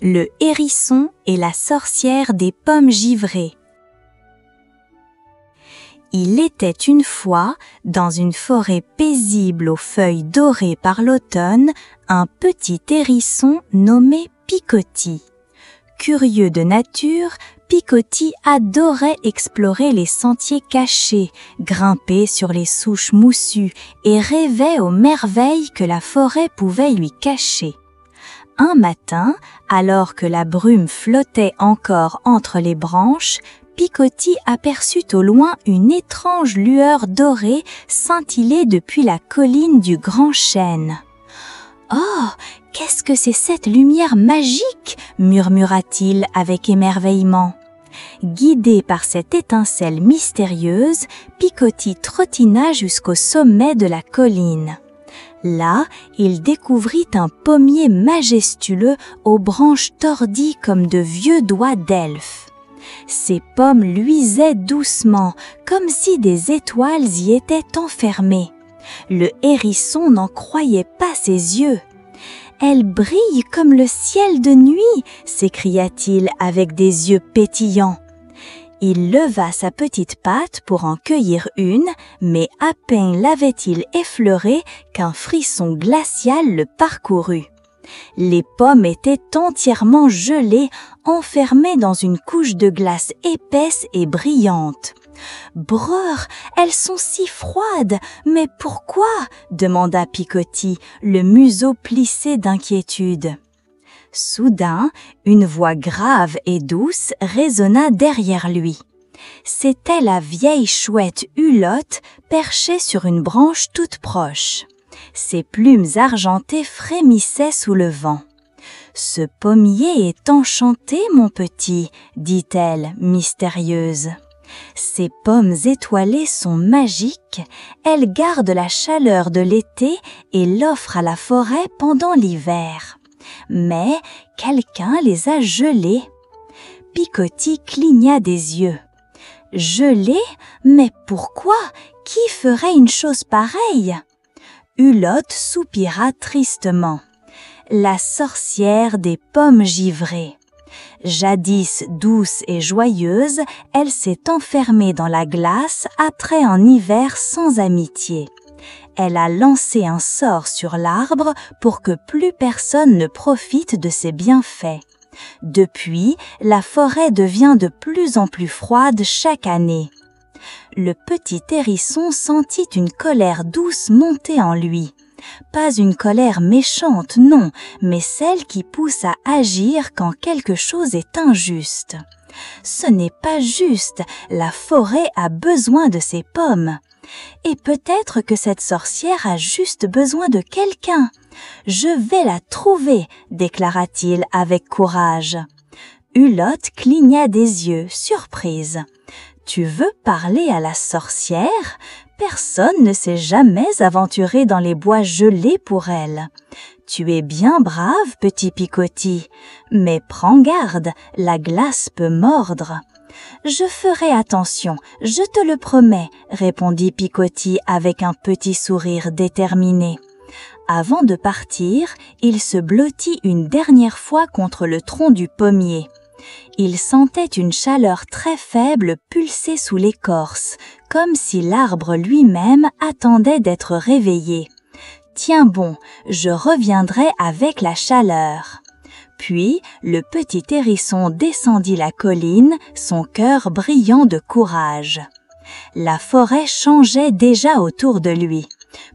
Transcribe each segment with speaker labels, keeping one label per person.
Speaker 1: Le hérisson et la sorcière des pommes givrées. Il était une fois, dans une forêt paisible aux feuilles dorées par l'automne, un petit hérisson nommé Picotti. Curieux de nature, Picotti adorait explorer les sentiers cachés, grimper sur les souches moussues et rêvait aux merveilles que la forêt pouvait lui cacher. Un matin, alors que la brume flottait encore entre les branches, Picotti aperçut au loin une étrange lueur dorée scintiller depuis la colline du grand chêne. « Oh, qu'est-ce que c'est cette lumière magique ?» murmura-t-il avec émerveillement. Guidé par cette étincelle mystérieuse, Picotti trottina jusqu'au sommet de la colline. Là, il découvrit un pommier majestueux aux branches tordies comme de vieux doigts d'elfe. Ses pommes luisaient doucement, comme si des étoiles y étaient enfermées. Le hérisson n'en croyait pas ses yeux. « Elle brille comme le ciel de nuit !» s'écria-t-il avec des yeux pétillants. Il leva sa petite patte pour en cueillir une, mais à peine l'avait-il effleurée qu'un frisson glacial le parcourut. Les pommes étaient entièrement gelées, enfermées dans une couche de glace épaisse et brillante. « Brrr, elles sont si froides, mais pourquoi ?» demanda Picotti, le museau plissé d'inquiétude. Soudain, une voix grave et douce résonna derrière lui. C'était la vieille chouette Hulotte perchée sur une branche toute proche. Ses plumes argentées frémissaient sous le vent. « Ce pommier est enchanté, mon petit, » dit-elle, mystérieuse. « Ces pommes étoilées sont magiques, elles gardent la chaleur de l'été et l'offrent à la forêt pendant l'hiver. Mais quelqu'un les a gelées. » Picotti cligna des yeux. « Gelées? Mais pourquoi? Qui ferait une chose pareille ?» Hulotte soupira tristement. « La sorcière des pommes givrées. Jadis douce et joyeuse, elle s'est enfermée dans la glace après un hiver sans amitié. Elle a lancé un sort sur l'arbre pour que plus personne ne profite de ses bienfaits. Depuis, la forêt devient de plus en plus froide chaque année. » Le petit hérisson sentit une colère douce monter en lui. Pas une colère méchante, non, mais celle qui pousse à agir quand quelque chose est injuste. Ce n'est pas juste, la forêt a besoin de ses pommes. Et peut-être que cette sorcière a juste besoin de quelqu'un. Je vais la trouver, déclara-t-il avec courage. Hulotte cligna des yeux, surprise. Tu veux parler à la sorcière ? Personne ne s'est jamais aventuré dans les bois gelés pour elle. Tu es bien brave, petit Picotti, mais prends garde, la glace peut mordre. Je ferai attention, je te le promets, répondit Picotti avec un petit sourire déterminé. Avant de partir, il se blottit une dernière fois contre le tronc du pommier. Il sentait une chaleur très faible pulser sous l'écorce, comme si l'arbre lui-même attendait d'être réveillé. « Tiens bon, je reviendrai avec la chaleur. » Puis, le petit hérisson descendit la colline, son cœur brillant de courage. La forêt changeait déjà autour de lui.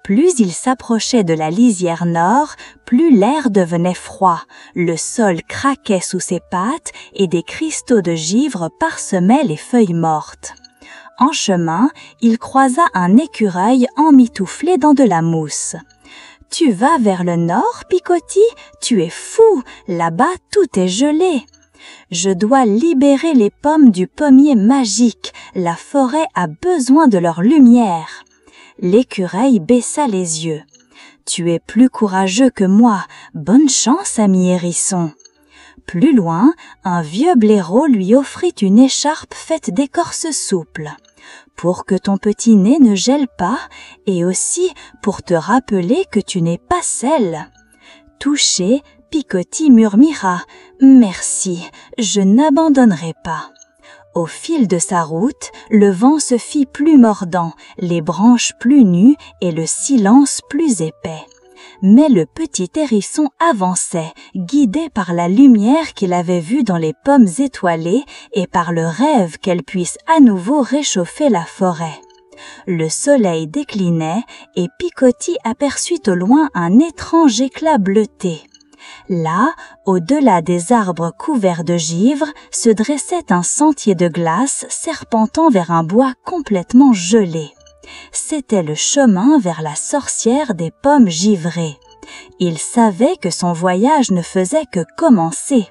Speaker 1: Plus il s'approchait de la lisière nord, plus l'air devenait froid, le sol craquait sous ses pattes et des cristaux de givre parsemaient les feuilles mortes. En chemin, il croisa un écureuil emmitouflé dans de la mousse. « Tu vas vers le nord, Picotti? Tu es fou, là-bas tout est gelé. » « Je dois libérer les pommes du pommier magique, la forêt a besoin de leur lumière. » L'écureuil baissa les yeux. « Tu es plus courageux que moi, bonne chance, ami hérisson. » Plus loin, un vieux blaireau lui offrit une écharpe faite d'écorce souple. « Pour que ton petit nez ne gèle pas, et aussi pour te rappeler que tu n'es pas seul. » Touché, Picotti murmura « Merci, je n'abandonnerai pas ». Au fil de sa route, le vent se fit plus mordant, les branches plus nues et le silence plus épais. Mais le petit hérisson avançait, guidé par la lumière qu'il avait vue dans les pommes étoilées et par le rêve qu'elle puisse à nouveau réchauffer la forêt. Le soleil déclinait et Picotti aperçut au loin un étrange éclat bleuté. Là, au-delà des arbres couverts de givre, se dressait un sentier de glace serpentant vers un bois complètement gelé. C'était le chemin vers la sorcière des pommes givrées. Il savait que son voyage ne faisait que commencer.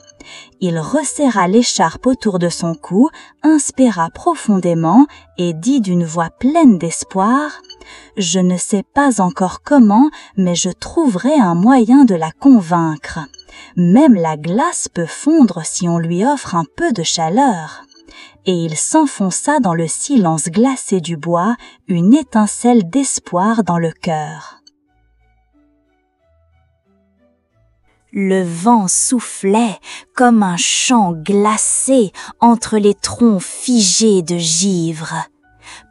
Speaker 1: Il resserra l'écharpe autour de son cou, inspira profondément et dit d'une voix pleine d'espoir « Je ne sais pas encore comment, mais je trouverai un moyen de la convaincre. Même la glace peut fondre si on lui offre un peu de chaleur. » Et il s'enfonça dans le silence glacé du bois, une étincelle d'espoir dans le cœur. Le vent soufflait comme un chant glacé entre les troncs figés de givre.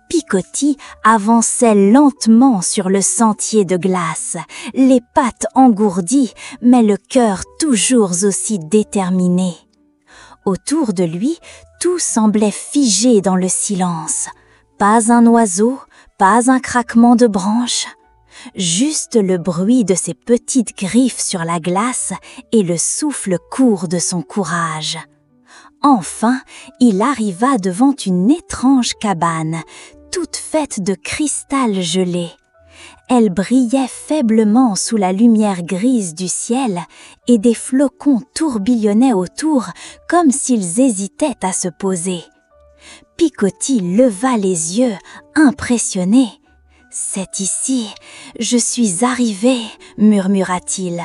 Speaker 1: Picotti avançait lentement sur le sentier de glace, les pattes engourdies, mais le cœur toujours aussi déterminé. Autour de lui, tout semblait figé dans le silence. Pas un oiseau, pas un craquement de branche. Juste le bruit de ses petites griffes sur la glace et le souffle court de son courage. Enfin, il arriva devant une étrange cabane, toute faite de cristal gelé. Elle brillait faiblement sous la lumière grise du ciel et des flocons tourbillonnaient autour comme s'ils hésitaient à se poser. Picotti leva les yeux, impressionné. « C'est ici, je suis arrivé » murmura-t-il.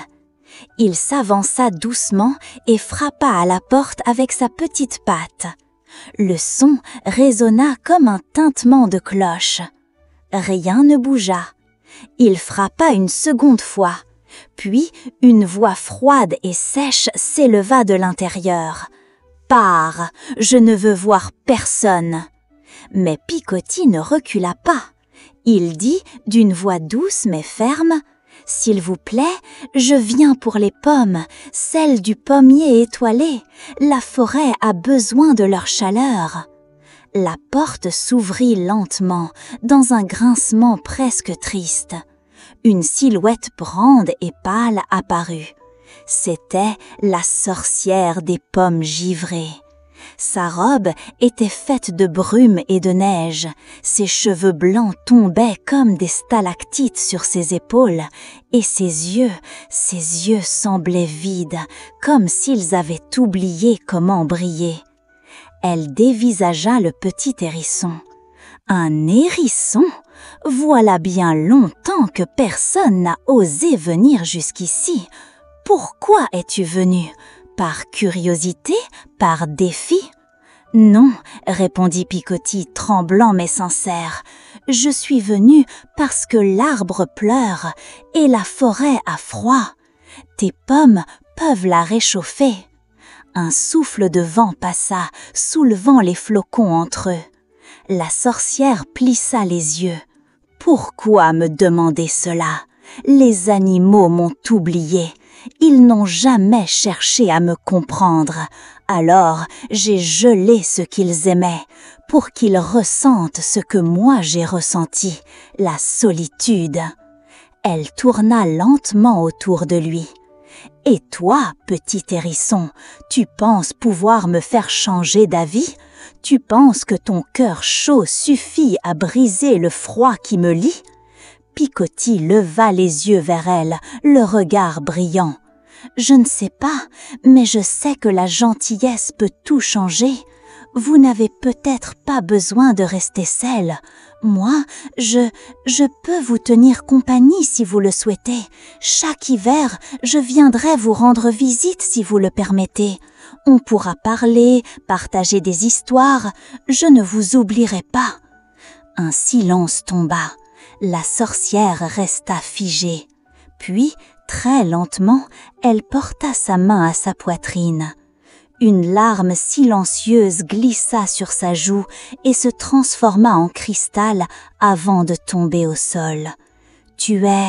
Speaker 1: Il s'avança doucement et frappa à la porte avec sa petite patte. Le son résonna comme un tintement de cloche. Rien ne bougea. Il frappa une seconde fois. Puis une voix froide et sèche s'éleva de l'intérieur. « Pars, je ne veux voir personne !» Mais Picotti ne recula pas. Il dit d'une voix douce mais ferme « S'il vous plaît, je viens pour les pommes, celles du pommier étoilé. La forêt a besoin de leur chaleur. » La porte s'ouvrit lentement, dans un grincement presque triste. Une silhouette brande et pâle apparut. C'était la sorcière des pommes givrées. Sa robe était faite de brume et de neige, ses cheveux blancs tombaient comme des stalactites sur ses épaules, et ses yeux semblaient vides, comme s'ils avaient oublié comment briller. Elle dévisagea le petit hérisson. « Un hérisson ? Voilà bien longtemps que personne n'a osé venir jusqu'ici. Pourquoi es-tu venu ? Par curiosité ? Par défi ? » « Non, » répondit Picotti, tremblant mais sincère. « Je suis venu parce que l'arbre pleure et la forêt a froid. Tes pommes peuvent la réchauffer. » Un souffle de vent passa, soulevant les flocons entre eux. La sorcière plissa les yeux. « Pourquoi me demander cela ? Les animaux m'ont oublié. Ils n'ont jamais cherché à me comprendre. Alors j'ai gelé ce qu'ils aimaient, pour qu'ils ressentent ce que moi j'ai ressenti, la solitude. » Elle tourna lentement autour de lui. « Et toi, petit hérisson, tu penses pouvoir me faire changer d'avis ? Tu penses que ton cœur chaud suffit à briser le froid qui me lie ?» Picotti leva les yeux vers elle, le regard brillant. « Je ne sais pas, mais je sais que la gentillesse peut tout changer. Vous n'avez peut-être pas besoin de rester seule. Moi, je peux vous tenir compagnie si vous le souhaitez. Chaque hiver, je viendrai vous rendre visite si vous le permettez. On pourra parler, partager des histoires. Je ne vous oublierai pas. » Un silence tomba. La sorcière resta figée. Puis, Très lentement, elle porta sa main à sa poitrine. Une larme silencieuse glissa sur sa joue et se transforma en cristal avant de tomber au sol. « Tu es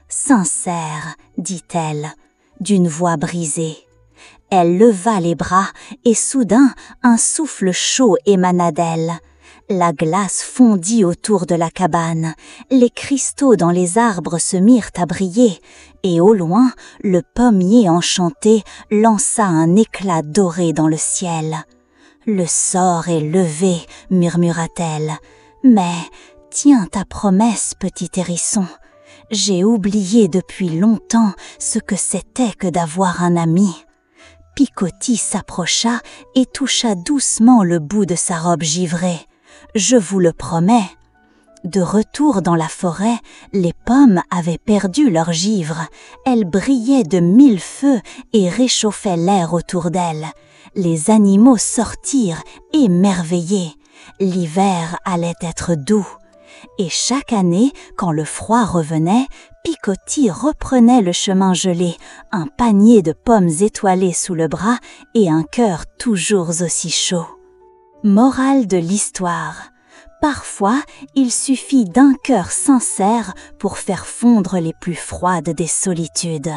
Speaker 1: sincère, dit-elle, d'une voix brisée. Elle leva les bras et soudain un souffle chaud émana d'elle. La glace fondit autour de la cabane, les cristaux dans les arbres se mirent à briller, et au loin, le pommier enchanté lança un éclat doré dans le ciel. « Le sort est levé, murmura-t-elle, mais tiens ta promesse, petit hérisson. J'ai oublié depuis longtemps ce que c'était que d'avoir un ami. » Picotis s'approcha et toucha doucement le bout de sa robe givrée. « Je vous le promets. » De retour dans la forêt, les pommes avaient perdu leur givre. Elles brillaient de 1000 feux et réchauffaient l'air autour d'elles. Les animaux sortirent, émerveillés. L'hiver allait être doux. Et chaque année, quand le froid revenait, Picotis reprenait le chemin gelé, un panier de pommes étoilées sous le bras et un cœur toujours aussi chaud. Morale de l'histoire. Parfois, il suffit d'un cœur sincère pour faire fondre les plus froides des solitudes.